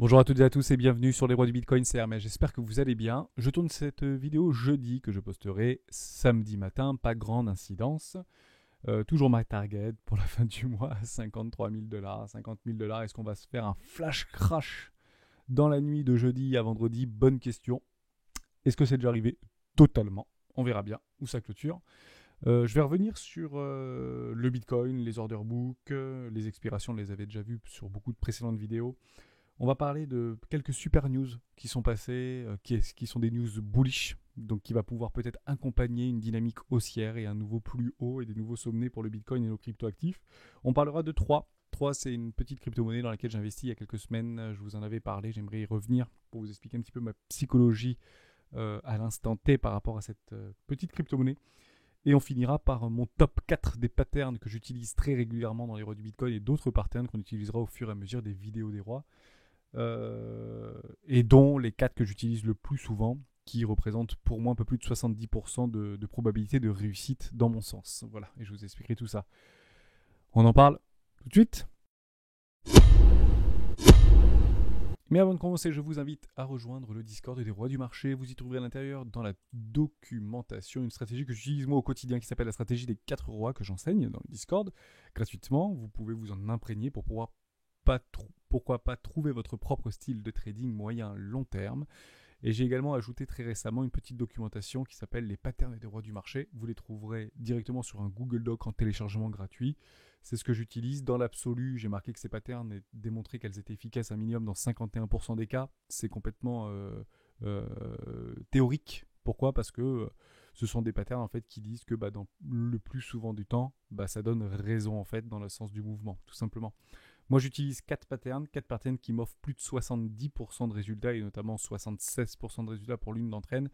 Bonjour à toutes et à tous et bienvenue sur les rois du Bitcoin, c'est Hermès, j'espère que vous allez bien. Je tourne cette vidéo jeudi que je posterai samedi matin, pas grande incidence. Toujours ma target pour la fin du mois, 53 000 $, 50 000 $. Est-ce qu'on va se faire un flash crash dans la nuit de jeudi à vendredi? Bonne question. Est-ce que c'est déjà arrivé? Totalement. On verra bien où ça clôture. Je vais revenir sur le Bitcoin, les order books, les expirations, on les avait déjà vues sur beaucoup de précédentes vidéos. On va parler de quelques super news qui sont passées, qui sont des news bullish, donc qui va pouvoir peut-être accompagner une dynamique haussière et un nouveau plus haut et des nouveaux sommets pour le Bitcoin et nos cryptoactifs. On parlera de 3. 3, c'est une petite crypto-monnaie dans laquelle j'investis il y a quelques semaines. Je vous en avais parlé, j'aimerais y revenir pour vous expliquer un petit peu ma psychologie à l'instant T par rapport à cette petite crypto-monnaie. Et on finira par mon top 4 des patterns que j'utilise très régulièrement dans les rois du Bitcoin et d'autres patterns qu'on utilisera au fur et à mesure des vidéos des rois. Et dont les 4 que j'utilise le plus souvent, qui représentent pour moi un peu plus de 70% de probabilité de réussite dans mon sens. Voilà, et je vous expliquerai tout ça. On en parle tout de suite. Mais avant de commencer, je vous invite à rejoindre le Discord des rois du marché. Vous y trouverez à l'intérieur, dans la documentation, une stratégie que j'utilise moi au quotidien qui s'appelle la stratégie des 4 rois que j'enseigne dans le Discord gratuitement. Vous pouvez vous en imprégner pour pouvoir pourquoi pas trouver votre propre style de trading moyen-long terme. Et j'ai également ajouté très récemment une petite documentation qui s'appelle les patterns des rois du marché. Vous les trouverez directement sur un Google Doc en téléchargement gratuit. C'est ce que j'utilise. Dans l'absolu, j'ai marqué que ces patterns et démontré qu'elles étaient efficaces un minimum dans 51% des cas. C'est complètement théorique. Pourquoi ? Parce que ce sont des patterns en fait qui disent que dans le plus souvent du temps, ça donne raison en fait dans le sens du mouvement, tout simplement. Moi, j'utilise 4 patterns qui m'offrent plus de 70% de résultats et notamment 76% de résultats pour l'une d'entre elles.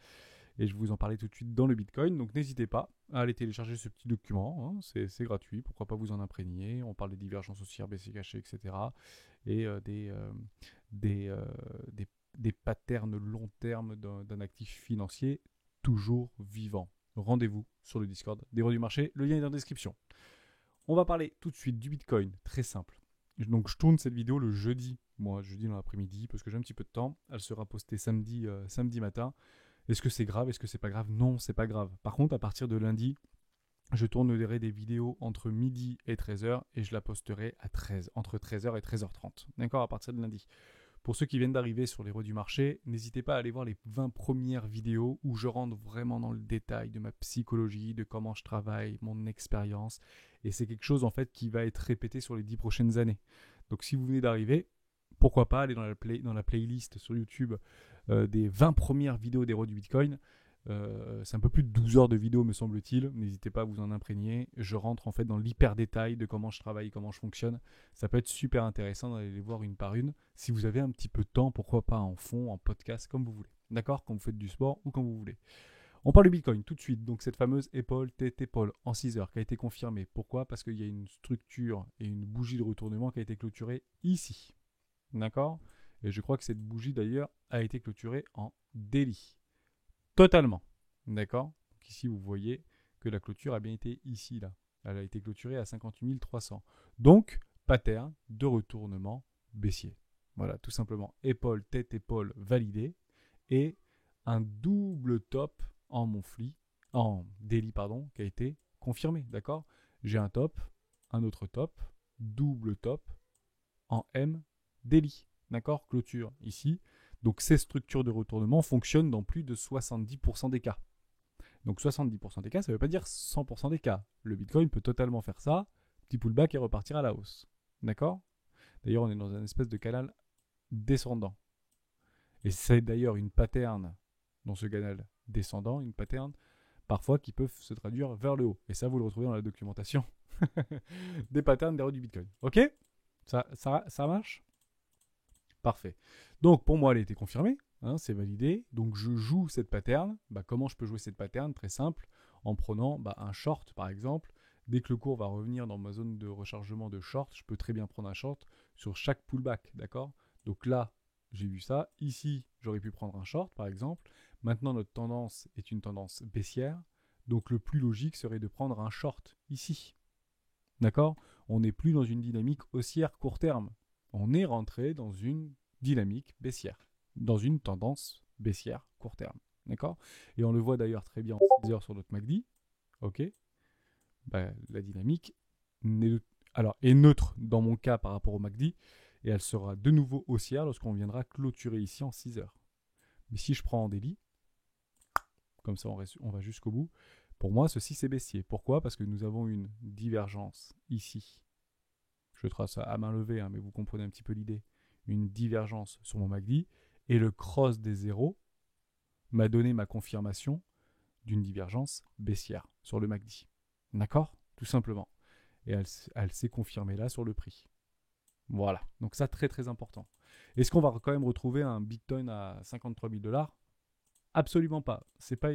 Et je vais vous en parler tout de suite dans le Bitcoin. Donc, n'hésitez pas à aller télécharger ce petit document. C'est gratuit. Pourquoi pas vous en imprégner. On parle des divergences haussières, baissières cachées, etc. Et des patterns long terme d'un actif financier toujours vivant. Rendez-vous sur le Discord des rois du marché. Le lien est dans la description. On va parler tout de suite du Bitcoin. Très simple. Donc je tourne cette vidéo le jeudi, jeudi dans l'après-midi, parce que j'ai un petit peu de temps. Elle sera postée samedi matin. Est-ce que c'est grave? Est-ce que c'est pas grave? Non, c'est pas grave. Par contre, à partir de lundi, je tournerai des vidéos entre midi et 13h et je la posterai entre 13h et 13h30. D'accord? À partir de lundi. Pour ceux qui viennent d'arriver sur les rois du marché, n'hésitez pas à aller voir les 20 premières vidéos où je rentre vraiment dans le détail de ma psychologie, de comment je travaille, mon expérience. Et c'est quelque chose en fait qui va être répété sur les 10 prochaines années. Donc si vous venez d'arriver, pourquoi pas aller dans la playlist sur YouTube des 20 premières vidéos des rois du Bitcoin. C'est un peu plus de 12 heures de vidéo me semble-t-il, n'hésitez pas à vous en imprégner. Je rentre en fait dans l'hyper détail de comment je travaille, comment je fonctionne. Ça peut être super intéressant d'aller les voir une par une. Si vous avez un petit peu de temps, pourquoi pas en fond, en podcast, comme vous voulez. D'accord? Quand vous faites du sport ou quand vous voulez. On parle du Bitcoin tout de suite, donc cette fameuse épaule, tête, épaule en 6 heures qui a été confirmée. Pourquoi? Parce qu'il y a une structure et une bougie de retournement qui a été clôturée ici. D'accord? Et je crois que cette bougie d'ailleurs a été clôturée en daily. Totalement. D'accord? Donc ici, vous voyez que la clôture a bien été ici, là. Elle a été clôturée à 58 300. Donc, pattern de retournement baissier. Voilà, tout simplement. Épaule, tête, épaule validée. Et un double top en daily, qui a été confirmé. D'accord? J'ai un top, un autre top, double top en M daily. D'accord? Clôture ici. Donc ces structures de retournement fonctionnent dans plus de 70% des cas. Donc 70% des cas, ça ne veut pas dire 100% des cas. Le Bitcoin peut totalement faire ça, petit pullback et repartir à la hausse. D'accord? D'ailleurs, on est dans un espèce de canal descendant. Et c'est d'ailleurs une pattern dans ce canal descendant, une pattern parfois qui peuvent se traduire vers le haut. Et ça, vous le retrouvez dans la documentation des patterns des rois du Bitcoin. Ok? Ça marche? Parfait. Donc pour moi, elle a été confirmée, c'est validé. Donc je joue cette pattern. Comment je peux jouer cette pattern? Très simple, en prenant un short par exemple. Dès que le cours va revenir dans ma zone de rechargement de short, je peux très bien prendre un short sur chaque pullback, d'accord? Donc là, j'ai vu ça. Ici, j'aurais pu prendre un short par exemple. Maintenant, notre tendance est une tendance baissière. Donc le plus logique serait de prendre un short ici. D'accord? On n'est plus dans une dynamique haussière court terme. On est rentré dans une dynamique baissière, dans une tendance baissière court terme. D'accord? Et on le voit d'ailleurs très bien en 6 heures sur notre MACD. Ok? Bah, la dynamique est neutre dans mon cas par rapport au MACD, et elle sera de nouveau haussière lorsqu'on viendra clôturer ici en 6 heures. Mais si je prends en daily, comme ça on va jusqu'au bout, pour moi ceci c'est baissier. Pourquoi? Parce que nous avons une divergence ici. Je trace ça à main levée, hein, mais vous comprenez un petit peu l'idée. Une divergence sur mon MACD, et le cross des zéros m'a donné ma confirmation d'une divergence baissière sur le MACD. D'accord? Tout simplement. Et elle s'est confirmée là sur le prix. Voilà. Donc ça, très très important. Est-ce qu'on va quand même retrouver un Bitcoin à 53 000 $? Absolument pas. C'est pas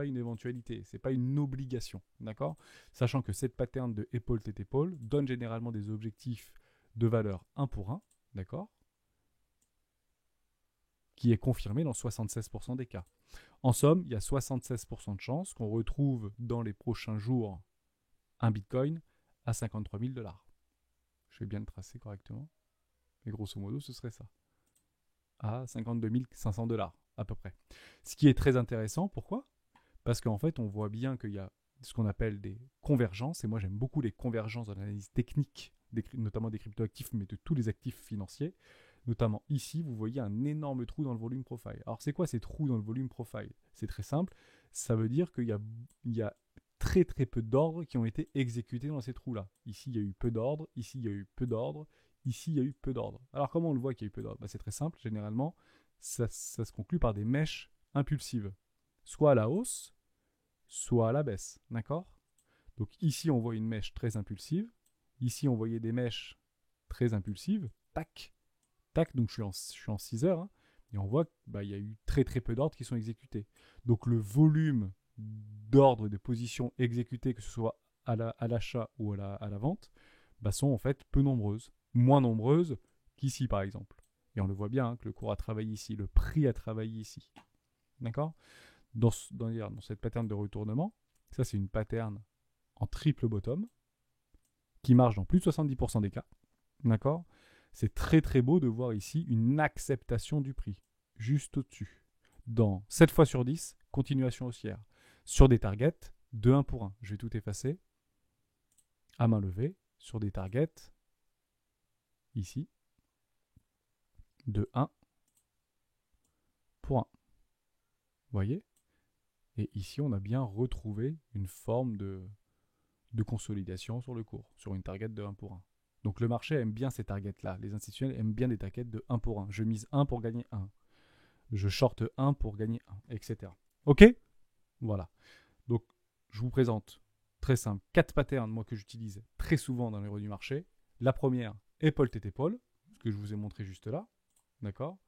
une éventualité. C'est pas une obligation. D'accord? Sachant que cette pattern de épaule tête épaule donne généralement des objectifs de valeur 1 pour 1. D'accord? Qui est confirmé dans 76% des cas. En somme, il y a 76% de chances qu'on retrouve dans les prochains jours un Bitcoin à 53 000 $. Je vais bien le tracer correctement. Mais grosso modo, ce serait ça. À 52 500 $, à peu près. Ce qui est très intéressant, pourquoi? Parce qu'en fait, on voit bien qu'il y a ce qu'on appelle des convergences, et moi j'aime beaucoup les convergences dans l'analyse technique, notamment des cryptoactifs, mais de tous les actifs financiers. Notamment ici, vous voyez un énorme trou dans le volume profile. Alors c'est quoi ces trous dans le volume profile? C'est très simple, ça veut dire qu'il y a très très peu d'ordres qui ont été exécutés dans ces trous-là. Ici, il y a eu peu d'ordres, ici, il y a eu peu d'ordres, ici, il y a eu peu d'ordres. Alors comment on le voit qu'il y a eu peu d'ordres? C'est très simple, généralement, ça se conclut par des mèches impulsives, soit à la hausse, soit à la baisse. D'accord? Donc ici, on voit une mèche très impulsive. Ici, on voyait des mèches très impulsives. Tac, tac, donc je suis en 6 heures. Hein, et on voit qu'il y a eu très très peu d'ordres qui sont exécutés. Donc le volume d'ordres de positions exécutées, que ce soit à l'achat ou à la vente, sont en fait peu nombreuses. Moins nombreuses qu'ici par exemple. Et on le voit bien, hein, que le cours a travaillé ici, le prix a travaillé ici. D'accord? Dans cette pattern de retournement, ça c'est une pattern en triple bottom qui marche dans plus de 70% des cas. D'accord? C'est très très beau de voir ici une acceptation du prix, juste au-dessus. Dans 7 fois sur 10, continuation haussière. Sur des targets de 1 pour 1. Je vais tout effacer. À main levée, sur des targets, ici, de 1 pour 1. Vous voyez? Et ici, on a bien retrouvé une forme de consolidation sur le cours, sur une target de 1 pour 1. Donc le marché aime bien ces targets-là. Les institutionnels aiment bien des targets de 1 pour 1. Je mise 1 pour gagner 1. Je shorte 1 pour gagner 1, etc. Ok? Voilà. Donc, je vous présente, très simple, 4 patterns, moi, que j'utilise très souvent dans les revenus du marché. La première, épaule, tête, épaule, ce que je vous ai montré juste là. D'accord?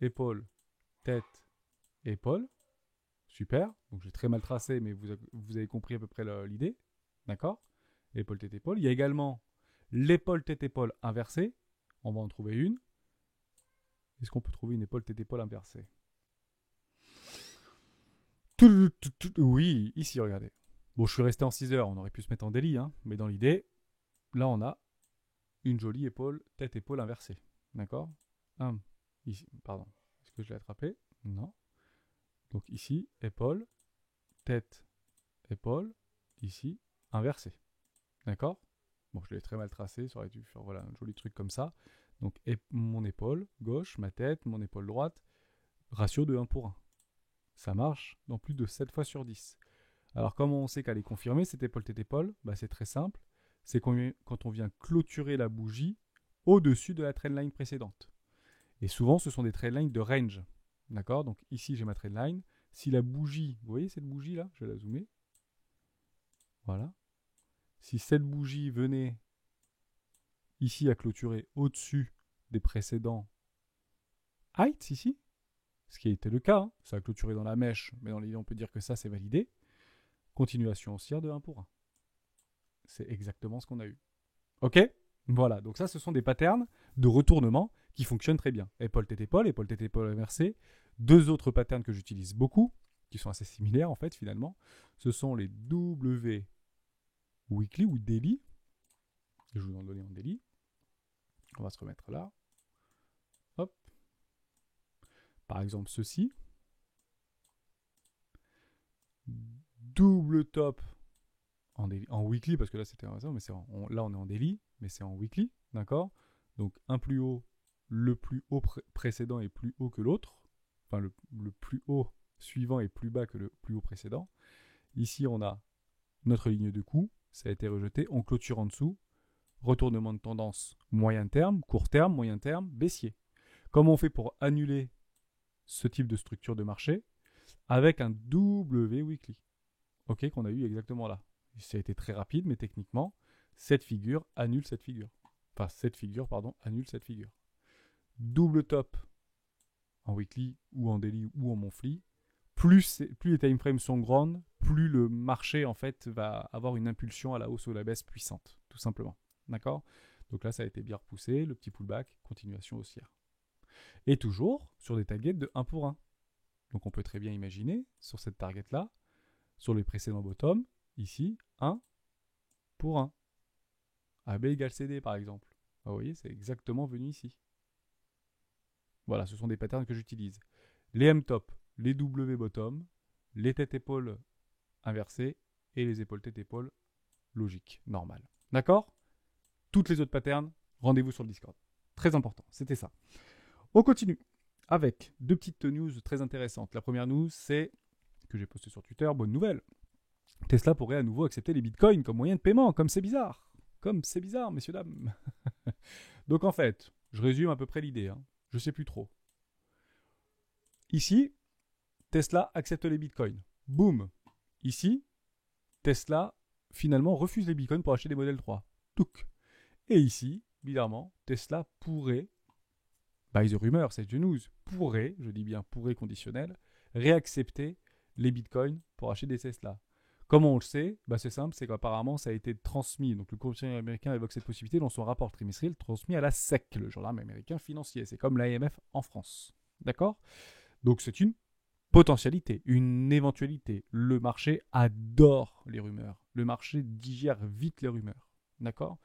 Épaule, tête, épaule. Super. Donc, j'ai très mal tracé, mais vous avez compris à peu près l'idée. D'accord? Épaule, tête, épaule. Il y a également l'épaule, tête, épaule inversée. On va en trouver une. Est-ce qu'on peut trouver une épaule, tête, épaule inversée? Oui, ici, regardez. Bon, je suis resté en 6 heures, on aurait pu se mettre en daily, hein, mais dans l'idée, là, on a une jolie épaule, tête-épaule inversée. D'accord? Ici, pardon. Est-ce que je l'ai attrapé? Non. Donc ici, épaule, tête, épaule, ici, inversée. D'accord? Bon, je l'ai très mal tracé, ça aurait dû faire voilà, un joli truc comme ça. Donc mon épaule gauche, ma tête, mon épaule droite, ratio de 1 pour 1. Ça marche dans plus de 7 fois sur 10. Alors comment on sait qu'elle est confirmée, cette épaule tête épaule? C'est très simple, c'est quand on vient clôturer la bougie au-dessus de la trendline précédente. Et souvent ce sont des trendlines de range. D'accord? Donc ici j'ai ma trendline. Si la bougie, vous voyez cette bougie là? Je vais la zoomer. Voilà. Si cette bougie venait ici à clôturer au-dessus des précédents heights ici, ce qui a été le cas, hein, ça a clôturé dans la mèche, mais dans l'idée on peut dire que ça c'est validé. Continuation haussière de 1 pour 1. C'est exactement ce qu'on a eu. Ok? Voilà, donc ça, ce sont des patterns de retournement qui fonctionnent très bien. Épaule, tête, épaule inversée. Deux autres patterns que j'utilise beaucoup, qui sont assez similaires en fait finalement, ce sont les W weekly ou daily. Je vais vous en donner en daily. On va se remettre là. par exemple ceci. Double top en weekly, parce que là c'était mais là on est en daily, mais c'est en weekly, d'accord? Donc un plus haut, le plus haut précédent est plus haut que l'autre, enfin le plus haut suivant est plus bas que le plus haut précédent. Ici on a notre ligne de coup, ça a été rejeté, on clôture en dessous, retournement de tendance moyen terme, court terme, moyen terme, baissier. Comment on fait pour annuler ce type de structure de marché? Avec un W weekly, ok, qu'on a eu exactement là. Ça a été très rapide, mais techniquement, cette figure annule cette figure. Enfin, cette figure, pardon, annule cette figure. Double top en weekly ou en daily ou en monthly. Plus les time frames sont grandes, plus le marché en fait va avoir une impulsion à la hausse ou à la baisse puissante, tout simplement. D'accord? Donc là, ça a été bien repoussé, le petit pullback, continuation haussière. Et toujours sur des targets de 1 pour 1. Donc on peut très bien imaginer sur cette target-là, sur les précédents bottom, ici, 1 pour 1. AB égale CD par exemple. Vous voyez, c'est exactement venu ici. Voilà, ce sont des patterns que j'utilise. Les M-top, les W bottom, les tête-épaules inversées et les épaules tête-épaules logiques, normales. D'accord? Toutes les autres patterns, rendez-vous sur le Discord. Très important, c'était ça. On continue avec deux petites news très intéressantes. La première news, c'est que j'ai posté sur Twitter, bonne nouvelle. Tesla pourrait à nouveau accepter les bitcoins comme moyen de paiement, comme c'est bizarre. Comme c'est bizarre, messieurs, dames. Donc en fait, je résume à peu près l'idée. Je ne sais plus trop. Ici, Tesla accepte les bitcoins. Boum. Ici, Tesla finalement refuse les bitcoins pour acheter des modèles 3. Touc. Et ici, bizarrement, Tesla pourrait, by the rumor, c'est une news, pourrait, je dis bien pourrait conditionnel, réaccepter les bitcoins pour acheter des Tesla. Comment on le sait? C'est simple, c'est qu'apparemment ça a été transmis. Donc le conseiller américain évoque cette possibilité dans son rapport trimestriel transmis à la SEC, le gendarme américain financier. C'est comme l'AMF en France. D'accord? Donc c'est une potentialité, une éventualité. Le marché adore les rumeurs. Le marché digère vite les rumeurs. D'accord?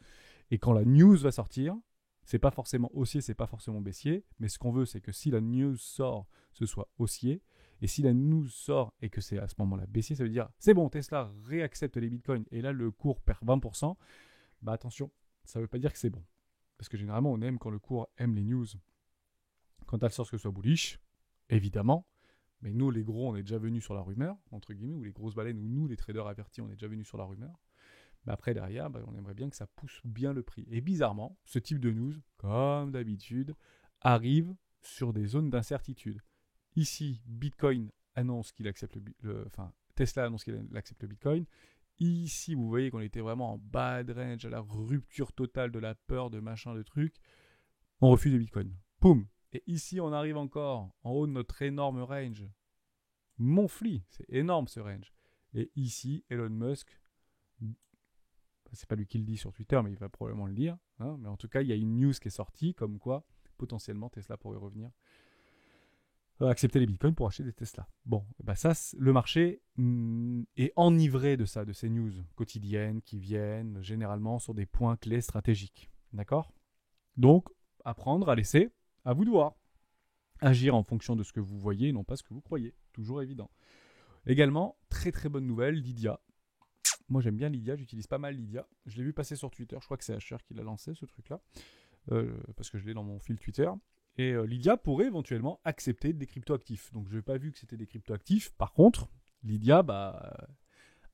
Et quand la news va sortir, c'est pas forcément haussier, c'est pas forcément baissier, mais ce qu'on veut, c'est que si la news sort, ce soit haussier. Et si la news sort et que c'est à ce moment-là baissier, ça veut dire c'est bon, Tesla réaccepte les bitcoins et là le cours perd 20%. Attention, ça veut pas dire que c'est bon. Parce que généralement, on aime quand le cours aime les news. Quand elle sort ce que ce soit bullish, évidemment. Mais nous, les gros, on est déjà venus sur la rumeur, entre guillemets, ou les grosses baleines, ou nous, les traders avertis, on est déjà venus sur la rumeur. Après, derrière, on aimerait bien que ça pousse bien le prix. Et bizarrement, ce type de news, comme d'habitude, arrive sur des zones d'incertitude. Ici, Bitcoin annonce qu'il accepte Tesla annonce qu'il accepte le Bitcoin. Ici, vous voyez qu'on était vraiment en bad range, à la rupture totale de la peur, de machin, de trucs. On refuse le Bitcoin. Poum. Et ici, on arrive encore en haut de notre énorme range. Monfly, c'est énorme ce range. Et ici, Elon Musk, c'est pas lui qui le dit sur Twitter, mais il va probablement le dire. Mais en tout cas, il y a une news qui est sortie comme quoi potentiellement Tesla pourrait revenir accepter les bitcoins pour acheter des Tesla. Bon, ça, le marché est enivré de ça, de ces news quotidiennes qui viennent généralement sur des points clés stratégiques. D'accord? Donc, apprendre à laisser, à vous de voir. Agir en fonction de ce que vous voyez, non pas ce que vous croyez. Toujours évident. Également, très très bonne nouvelle, Lydia. Moi j'aime bien Lydia, j'utilise pas mal Lydia. Je l'ai vu passer sur Twitter, je crois que c'est Asher qui l'a lancé ce truc-là. Parce que je l'ai dans mon fil Twitter. Et Lydia pourrait éventuellement accepter des cryptoactifs. Donc je n'ai pas vu que c'était des cryptoactifs. Par contre, Lydia,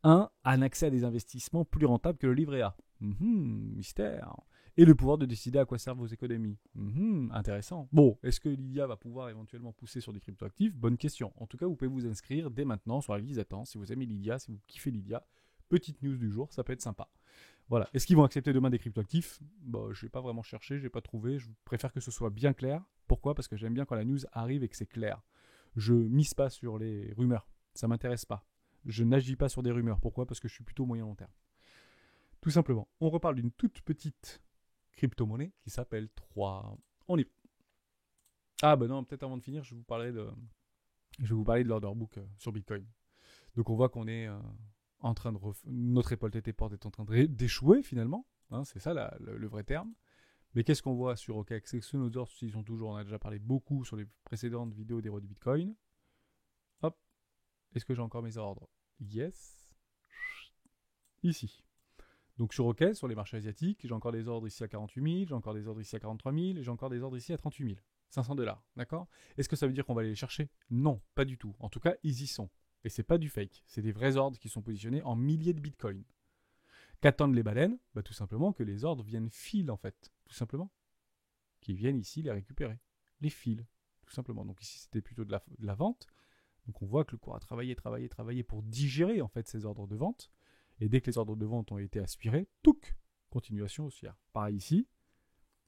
a un accès à des investissements plus rentables que le livret A. Mystère. Et le pouvoir de décider à quoi servent vos économies. Intéressant. Bon, est-ce que Lydia va pouvoir éventuellement pousser sur des cryptoactifs? Bonne question. En tout cas, vous pouvez vous inscrire dès maintenant sur la liste d'attente si vous aimez Lydia, si vous kiffez Lydia. Petite news du jour, ça peut être sympa. Voilà. Est-ce qu'ils vont accepter demain des cryptoactifs? Je n'ai pas vraiment cherché, je n'ai pas trouvé. Je préfère que ce soit bien clair. Pourquoi? Parce que j'aime bien quand la news arrive et que c'est clair. Je mise pas sur les rumeurs. Ça m'intéresse pas. Je n'agis pas sur des rumeurs. Pourquoi? Parce que je suis plutôt moyen long terme. Tout simplement. On reparle d'une toute petite crypto-monnaie qui s'appelle 3. On y va. Ah non, peut-être avant de finir, je vais vous parler de l'order book sur Bitcoin. Donc on voit qu'on est en train de notre épaule tête et porte est en train d'échouer finalement. C'est ça le vrai terme. Mais qu'est-ce qu'on voit sur OKEx? C'est que nos ordres s'ils sont toujours, on a déjà parlé beaucoup sur les précédentes vidéos des héros du Bitcoin. Hop, est-ce que j'ai encore mes ordres? Yes. Ici. Donc sur OK, sur les marchés asiatiques, j'ai encore des ordres ici à 48 000, j'ai encore des ordres ici à 43 000, et j'ai encore des ordres ici à 38 500 $. D'accord? Est-ce que ça veut dire qu'on va aller les chercher? Non, pas du tout. En tout cas, ils y sont. Et c'est pas du fake. C'est des vrais ordres qui sont positionnés en milliers de bitcoins. Qu'attendent les baleines? Bah, tout simplement que les ordres viennent fil en fait. Tout simplement. Qu'ils viennent ici les récupérer. Les fils. Tout simplement. Donc ici, c'était plutôt de la vente. Donc on voit que le cours a travaillé pour digérer en fait ces ordres de vente. Et dès que les ordres de vente ont été aspirés, touc, continuation haussière. Pareil ici,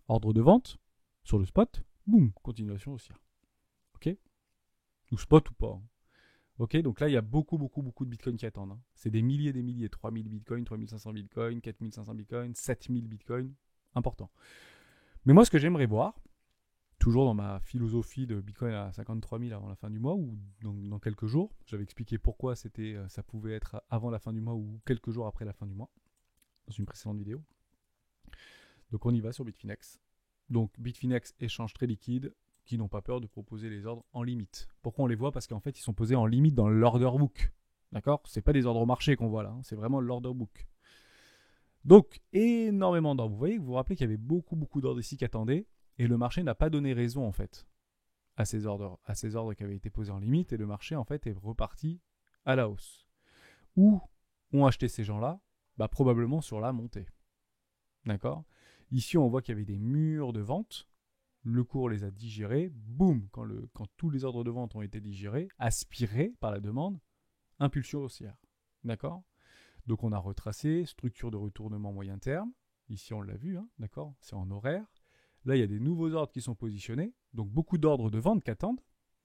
ordre de vente sur le spot, boum, continuation haussière. Ok? Ou spot ou pas. Hein. Ok, donc là il y a beaucoup de bitcoins qui attendent. Hein. C'est des milliers, 3000 bitcoins, 3500 bitcoins, 4500 bitcoins, 7000 bitcoins, important. Mais moi ce que j'aimerais voir, toujours dans ma philosophie de Bitcoin à 53 000 avant la fin du mois ou dans quelques jours. J'avais expliqué pourquoi ça pouvait être avant la fin du mois ou quelques jours après la fin du mois dans une précédente vidéo. Donc on y va sur Bitfinex. Donc Bitfinex, échange très liquide, qui n'ont pas peur de proposer les ordres en limite. Pourquoi on les voit? Parce qu'en fait ils sont posés en limite dans l'order book. D'accord? C'est pas des ordres au marché qu'on voit là, hein. C'est vraiment l'order book. Donc énormément d'ordres. Vous voyez, vous vous rappelez qu'il y avait beaucoup d'ordres ici qui attendaient. Et le marché n'a pas donné raison en fait à ces ordres qui avaient été posés en limite, et le marché en fait est reparti à la hausse. Où ont acheté ces gens-là? Bah probablement sur la montée. D'accord? Ici on voit qu'il y avait des murs de vente, le cours les a digérés, boum, quand tous les ordres de vente ont été digérés, aspirés par la demande, impulsion haussière. D'accord? Donc on a retracé, structure de retournement moyen terme, ici on l'a vu, hein, d'accord? C'est en horaire. Là, il y a des nouveaux ordres qui sont positionnés, donc beaucoup d'ordres de vente qui attendent.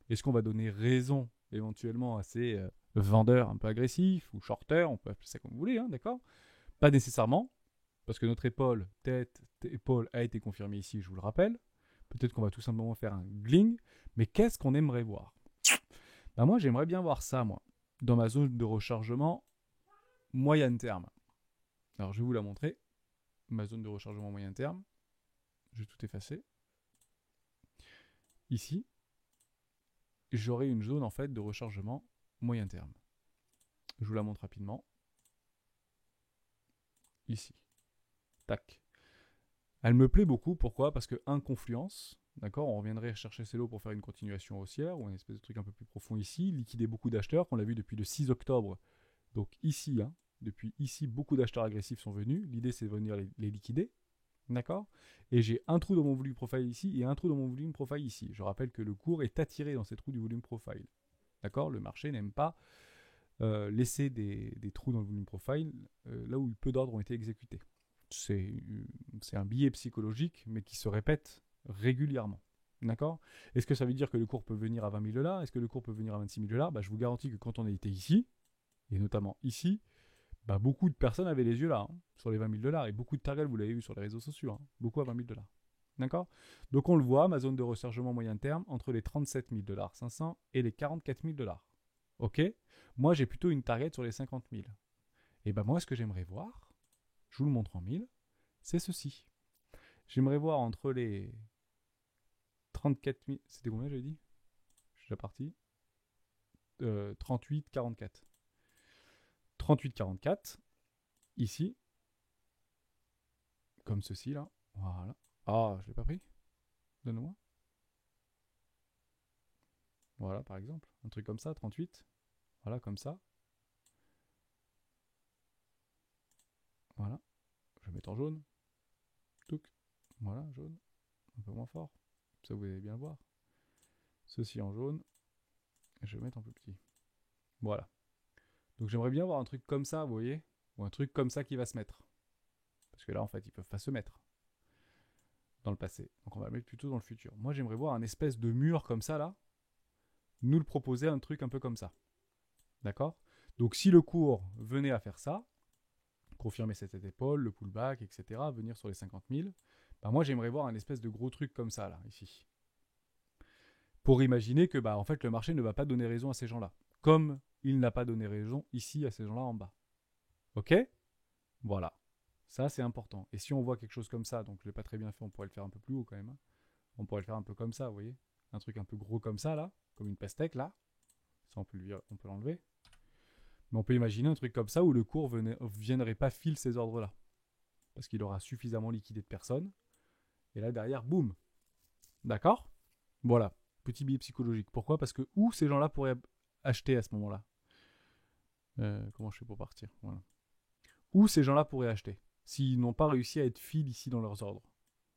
Est-ce qu'on va donner raison éventuellement à ces vendeurs un peu agressifs ou shorters, on peut appeler ça comme vous voulez, hein, d'accord? Pas nécessairement, parce que notre épaule, épaule a été confirmée ici, je vous le rappelle. Peut-être qu'on va tout simplement faire un gling, mais qu'est-ce qu'on aimerait voir? Ben moi, j'aimerais bien voir ça, moi, dans ma zone de rechargement moyen terme. Alors, je vais vous la montrer, ma zone de rechargement moyen terme. Je vais tout effacer. Ici, j'aurai une zone en fait de rechargement moyen terme. Je vous la montre rapidement. Ici. Tac. Elle me plaît beaucoup. Pourquoi? Parce que confluence. D'accord, on reviendrait chercher ces lots pour faire une continuation haussière ou une espèce de truc un peu plus profond ici. Liquider beaucoup d'acheteurs, qu'on l'a vu depuis le 6 octobre. Donc ici, hein, depuis ici, beaucoup d'acheteurs agressifs sont venus. L'idée, c'est de venir les liquider. D'accord? Et j'ai un trou dans mon volume profile ici et un trou dans mon volume profile ici. Je rappelle que le cours est attiré dans ces trous du volume profile. D'accord? Le marché n'aime pas laisser des trous dans le volume profile là où peu d'ordres ont été exécutés. C'est un biais psychologique, mais qui se répète régulièrement. D'accord? Est-ce que ça veut dire que le cours peut venir à 20 000 $? Est-ce que le cours peut venir à 26 000 $? Je vous garantis que quand on était ici, et notamment ici, beaucoup de personnes avaient les yeux là, hein, sur les 20 000 $. Et beaucoup de targets, vous l'avez vu sur les réseaux sociaux, hein, beaucoup à 20 000 $. D'accord? Donc on le voit, ma zone de rechargement moyen terme, entre les 37 000 $ 500 et les 44 000 $. Ok? Moi, j'ai plutôt une target sur les 50 000. Et moi, ce que j'aimerais voir, je vous le montre en 1000, c'est ceci. J'aimerais voir entre les 34 000... C'était combien, j'avais dit? Je suis déjà parti. 38, 44. 38, 44. Ici, comme ceci là, voilà. Ah, je l'ai pas pris. Donne-moi. Voilà, par exemple, un truc comme ça, 38. Voilà, comme ça. Voilà. Je vais mettre en jaune. Touc. Voilà, jaune. Un peu moins fort. Ça, vous allez bien le voir. Ceci en jaune. Et je vais mettre en plus petit. Voilà. Donc j'aimerais bien voir un truc comme ça, vous voyez, ou un truc comme ça qui va se mettre. Parce que là, en fait, ils peuvent pas se mettre dans le passé. Donc on va le mettre plutôt dans le futur. Moi, j'aimerais voir un espèce de mur comme ça, là, nous le proposer un truc un peu comme ça. D'accord? Donc si le cours venait à faire ça, confirmer cette épaule, le pullback, etc., venir sur les 50 000, moi j'aimerais voir un espèce de gros truc comme ça, là, ici. Pour imaginer que en fait, le marché ne va pas donner raison à ces gens-là. Comme il n'a pas donné raison ici à ces gens-là en bas. Ok? Voilà. Ça, c'est important. Et si on voit quelque chose comme ça, donc je l'ai pas très bien fait, on pourrait le faire un peu plus haut quand même. Hein. On pourrait le faire un peu comme ça, vous voyez. Un truc un peu gros comme ça, là. Comme une pastèque, là. Ça, on peut l'enlever. Mais on peut imaginer un truc comme ça où le cours viendrait pas fil ces ordres-là. Parce qu'il aura suffisamment liquidé de personnes. Et là, derrière, boum. D'accord? Voilà. Petit billet psychologique. Pourquoi? Parce que où ces gens-là pourraient acheter à ce moment-là? Comment je fais pour partir? Voilà. Où ces gens-là pourraient acheter? S'ils n'ont pas réussi à être fil ici dans leurs ordres.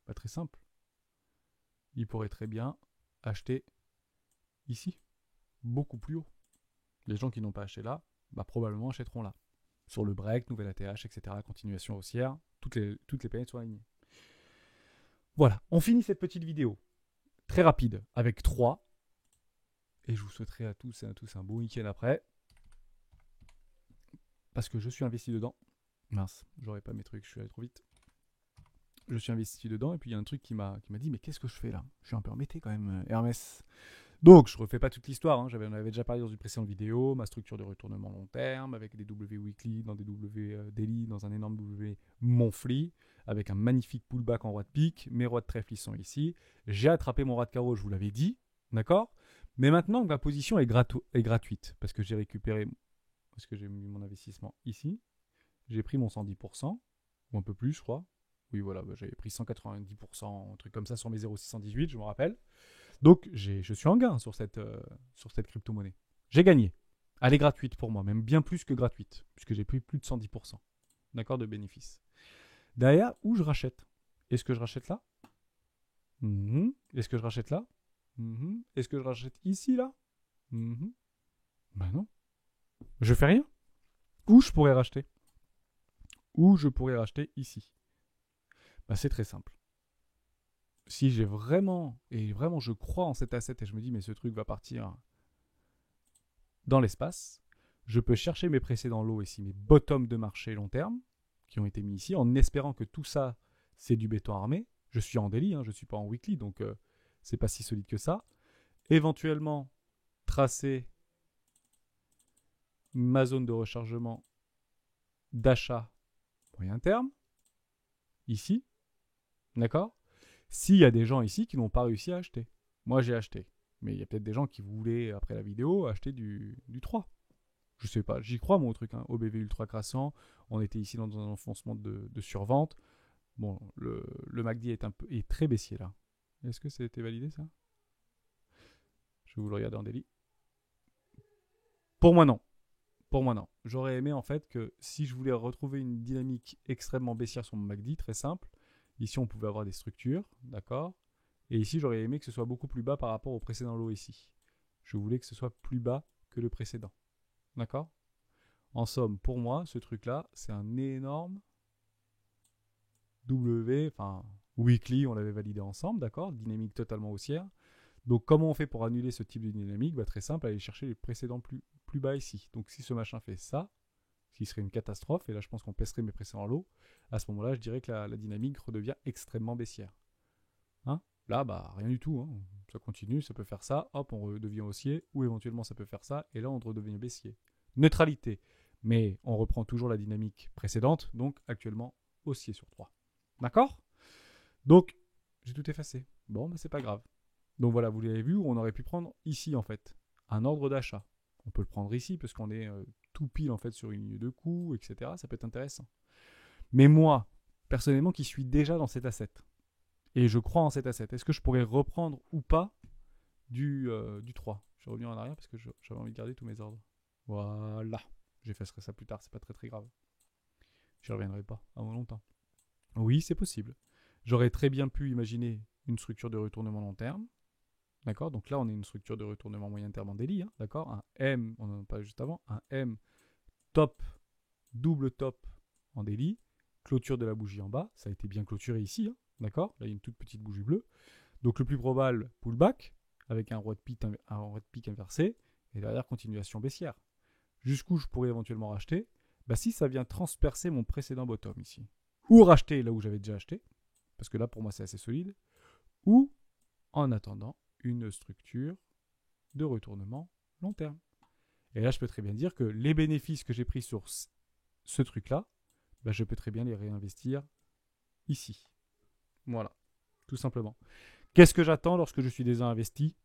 Pas très simple. Ils pourraient très bien acheter ici. Beaucoup plus haut. Les gens qui n'ont pas acheté là, bah, probablement achèteront là. Sur le break, nouvelle ATH, etc. Continuation haussière, toutes les planètes sont alignées. Voilà, on finit cette petite vidéo très rapide avec 3. Et je vous souhaiterai à tous et à tous un bon week-end après. Parce que je suis investi dedans. Mince, j'aurais pas mes trucs, je suis allé trop vite. Je suis investi dedans et puis il y a un truc qui m'a dit mais qu'est-ce que je fais là? Je suis un peu embêté quand même, Hermès. Donc je refais pas toute l'histoire, hein. On avait déjà parlé dans une précédente vidéo, ma structure de retournement long terme, avec des W weekly, dans des W daily, dans un énorme W monthly, avec un magnifique pullback en roi de pique, mes rois de trèfle ils sont ici, j'ai attrapé mon roi de carreau, je vous l'avais dit, d'accord? Mais maintenant ma position est gratuite, parce que j'ai récupéré, parce que j'ai mis mon investissement ici, j'ai pris mon 110%, ou un peu plus je crois, oui voilà, bah, j'avais pris 190%, un truc comme ça sur mes 0,618, je me rappelle. Donc, je suis en gain sur cette crypto-monnaie. J'ai gagné. Elle est gratuite pour moi, même bien plus que gratuite, puisque j'ai pris plus de 110%, d'accord, de bénéfices. Derrière, où je rachète? Est-ce que je rachète là? Est-ce que je rachète là? Est-ce que je rachète ici, là? Ben non. Je fais rien. Où je pourrais racheter? Où je pourrais racheter ici? Ben, c'est très simple. Si j'ai vraiment, et vraiment je crois en cet asset et je me dis mais ce truc va partir dans l'espace, je peux chercher mes précédents lots ici, mes bottoms de marché long terme, qui ont été mis ici, en espérant que tout ça, c'est du béton armé. Je suis en daily, hein, je ne suis pas en weekly, donc c'est pas si solide que ça. Éventuellement, tracer ma zone de rechargement d'achat moyen terme, ici, d'accord? S'il y a des gens ici qui n'ont pas réussi à acheter. Moi, j'ai acheté. Mais il y a peut-être des gens qui voulaient, après la vidéo, acheter du 3. Je sais pas, j'y crois moi au truc, hein. OBV ultra crassant, on était ici dans un enfoncement de survente. Bon, le MACD est très baissier là. Est-ce que ça a été validé ça? Je vais vous le regarder en daily. Pour moi non. Pour moi non. J'aurais aimé en fait que si je voulais retrouver une dynamique extrêmement baissière sur mon MACD, très simple, ici on pouvait avoir des structures, d'accord? Et ici j'aurais aimé que ce soit beaucoup plus bas par rapport au précédent lot ici. Je voulais que ce soit plus bas que le précédent. D'accord? En somme, pour moi, ce truc-là, c'est un énorme W, enfin, weekly, on l'avait validé ensemble, d'accord? Dynamique totalement haussière. Donc, comment on fait pour annuler ce type de dynamique? Bah, très simple, aller chercher les précédents plus bas ici. Donc, si ce machin fait ça, ce qui serait une catastrophe, et là, je pense qu'on pèserait mes précédents lots, à ce moment-là, je dirais que la dynamique redevient extrêmement baissière. Hein? Là, bah, rien du tout. Hein. Ça continue, ça peut faire ça, hop, on redevient haussier, ou éventuellement ça peut faire ça, et là, on redevient baissier. Neutralité. Mais on reprend toujours la dynamique précédente, donc actuellement haussier sur 3. D'accord? Donc, j'ai tout effacé. Bon, mais c'est pas grave. Donc voilà, vous l'avez vu, on aurait pu prendre ici en fait, un ordre d'achat. On peut le prendre ici parce qu'on est tout pile en fait sur une ligne de coût, etc. Ça peut être intéressant. Mais moi, personnellement, qui suis déjà dans cet asset, et je crois en cet asset, est-ce que je pourrais reprendre ou pas du 3? Je vais revenir en arrière parce que j'avais envie de garder tous mes ordres. Voilà. J'effacerai ça plus tard, c'est pas très très grave. J'y reviendrai pas avant longtemps. Oui, c'est possible. J'aurais très bien pu imaginer une structure de retournement long terme. D'accord? Donc là, on est une structure de retournement moyen terme en daily. Hein, d'accord? Un M, on n'en a pas juste avant. Un M top, double top en daily. Clôture de la bougie en bas. Ça a été bien clôturé ici. Hein, d'accord? Là, il y a une toute petite bougie bleue. Donc le plus probable, pullback, avec un roi de pique inversé. Et derrière, continuation baissière. Jusqu'où je pourrais éventuellement racheter? Bah, si ça vient transpercer mon précédent bottom ici. Ou racheter là où j'avais déjà acheté, parce que là pour moi c'est assez solide, ou en attendant une structure de retournement long terme. Et là je peux très bien dire que les bénéfices que j'ai pris sur ce truc-là, bah, je peux très bien les réinvestir ici. Voilà, tout simplement. Qu'est-ce que j'attends lorsque je suis déjà investi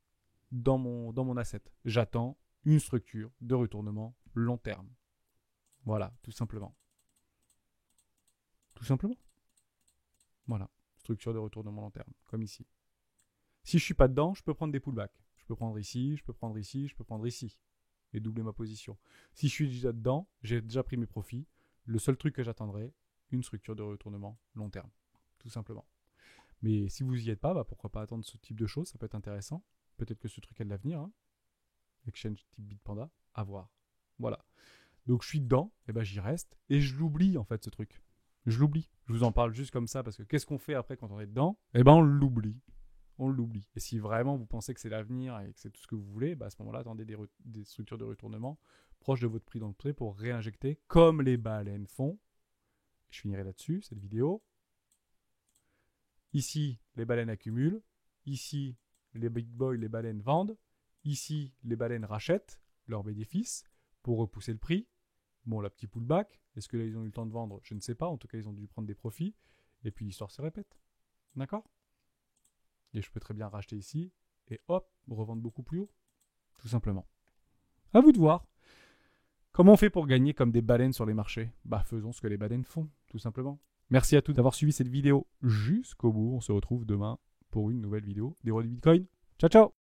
dans mon asset? J'attends une structure de retournement long terme. Voilà, tout simplement. Tout simplement. Voilà, structure de retournement long terme, comme ici. Si je ne suis pas dedans, je peux prendre des pullbacks. Je peux prendre ici, je peux prendre ici, je peux prendre ici. Et doubler ma position. Si je suis déjà dedans, j'ai déjà pris mes profits. Le seul truc que j'attendrai, une structure de retournement long terme. Tout simplement. Mais si vous n'y êtes pas, bah pourquoi pas attendre ce type de choses, ça peut être intéressant. Peut-être que ce truc a de l'avenir. Hein. Exchange type Bitpanda, à voir. Voilà. Donc je suis dedans, et ben j'y reste, et je l'oublie en fait ce truc. Je l'oublie. Je vous en parle juste comme ça, parce que qu'est-ce qu'on fait après quand on est dedans? Eh ben on l'oublie. On l'oublie. Et si vraiment vous pensez que c'est l'avenir et que c'est tout ce que vous voulez, bah à ce moment-là, attendez des structures de retournement proches de votre prix d'entrée pour réinjecter, comme les baleines font. Je finirai là-dessus, cette vidéo. Ici, les baleines accumulent. Ici, les big boys, les baleines vendent. Ici, les baleines rachètent leurs bénéfices pour repousser le prix. Bon, la petite pullback, est-ce que là, ils ont eu le temps de vendre? Je ne sais pas. En tout cas, ils ont dû prendre des profits. Et puis, l'histoire se répète. D'accord? Et je peux très bien racheter ici. Et hop, revendre beaucoup plus haut. Tout simplement. À vous de voir. Comment on fait pour gagner comme des baleines sur les marchés? Bah, faisons ce que les baleines font, tout simplement. Merci à tous d'avoir suivi cette vidéo jusqu'au bout. On se retrouve demain pour une nouvelle vidéo des rois du Bitcoin. Ciao, ciao!